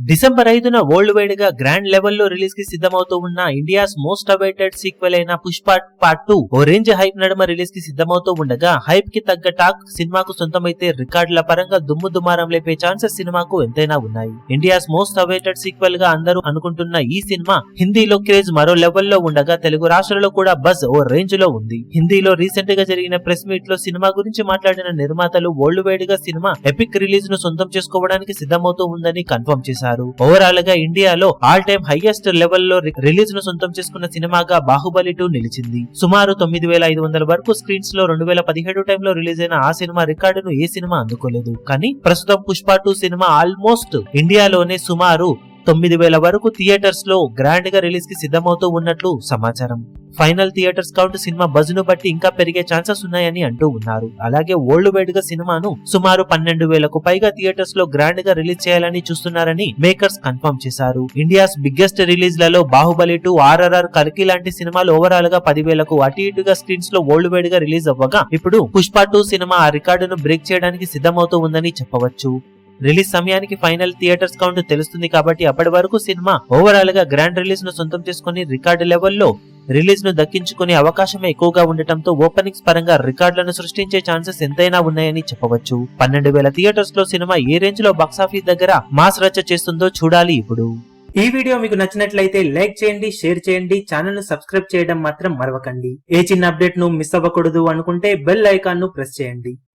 December 5న world wide గా grand లెవెల్లో release కి సిద్ధమవుతూ ఉన్న ఇండియాస్ మోస్ట్ అవైటెడ్ సీక్వెల్ అయిన పుష్ప పార్ట్ 2 ఓ రేంజ్ హైప్ నడుమ రిలీజ్ కి సిద్ధమవుతూ ఉండగా హైప్ కి తగ్గ టాక్ సినిమాకు సొంతమైతే రికార్డుల పరంగా దుమ్ము దుమారం లేపే ఛాన్సెస్ సినిమాకు ఎంతైనా ఉన్నాయి. ఇండియాస్ మోస్ట్ అవైటెడ్ సీక్వెల్ గా అందరూ అనుకుంటున్న ఈ సినిమా హిందీలో క్రేజ్ మరో లెవెల్లో ఉండగా తెలుగు రాష్ట్రాల్లో కూడా బజ్ ఓ రేంజ్ లో ఉంది. హిందీలో రీసెంట్ గా జరిగిన ప్రెస్ మీట్ లో సినిమా గురించి మాట్లాడిన నిర్మాతలు వరల్డ్ వైడ్ గా సినిమా ఎపిక్ రిలీజ్ ను సొంతం చేసుకోవడానికి సిద్ధమవుతూ ఉందని కన్ఫర్మ్ చేశారు. ఓవరాల్ గా ఇండియాలో ఆల్ టైమ్ హైయెస్ట్ లెవెల్లో రిలీజ్ ను సొంతం చేసుకున్న సినిమాగా బాహుబలి 2 నిలిచింది. సుమారు 9500 వరకు స్క్రీన్స్ లో 2017 టైంలో రిలీజ్ అయిన ఆ సినిమా రికార్డును ఏ సినిమా అందుకోలేదు. కానీ ప్రస్తుతం పుష్ప 2 సినిమా ఆల్మోస్ట్ ఇండియాలోనే సుమారు 9000 వరకు థియేటర్స్ లో గ్రాండ్ గా రిలీజ్ కి సిద్ధమవుతూ ఉన్నట్లు సమాచారం. Final theatres count cinema buzz ను బట్టి ఇంకా పెరిగే ఛాన్సెస్ ఉన్నాయని అంటూ ఉన్నారు. అలాగే వరల్డ్ వైడ్ గా సినిమాను సుమారు 12,000కు పైగా థియేటర్స్ లో గ్రాండ్ గా రిలీజ్ చేయాలని చూస్తున్నారని మేకర్స్ కన్ఫర్మ్ చేశారు. ఇండియాస్ బిగ్గెస్ట్ రిలీజ్ లలో బాహుబలి 2, RRR, కల్కి లాంటి సినిమాలు ఓవరాల్ గా 10,000కు అటు ఇటుగా స్క్రీన్స్ లో వరల్డ్ వైడ్ గా రిలీజ్ అవ్వగా ఇప్పుడు పుష్ప 2 సినిమా ఆ రికార్డును బ్రేక్ చేయడానికి సిద్ధమవుతూ ఉందని చెప్పవచ్చు. రిలీజ్ సమయానికి ఫైనల్ థియేటర్స్ కౌంట్ తెలుస్తుంది కాబట్టి అప్పటి వరకు సినిమా ఓవరాల్ గా గ్రాండ్ రిలీజ్ ను సొంతం చేసుకుని రికార్డు లెవెల్లో రిలీజ్ ను దక్కించుకునే అవకాశమే ఎక్కువగా ఉండటంతో ఓపెనింగ్స్ పరంగా రికార్డులను సృష్టించే ఛాన్సెస్ ఎంతైనా ఉన్నాయని చెప్పవచ్చు. 12,000 థియేటర్స్ లో సినిమా ఏ రేంజ్ లో బాక్సాఫీస్ దగ్గర మాస్ రచ్చ చేస్తుందో చూడాలి. ఇప్పుడు ఈ వీడియో మీకు నచ్చినట్లయితే లైక్ చేయండి, షేర్ చేయండి, ఛానల్ ను సబ్స్క్రైబ్ చేయడం మాత్రం మరవకండి. ఏ చిన్న అప్డేట్ ను మిస్ అవ్వకూడదు అనుకుంటే బెల్ ఐకాన్ ను ప్రెస్ చేయండి.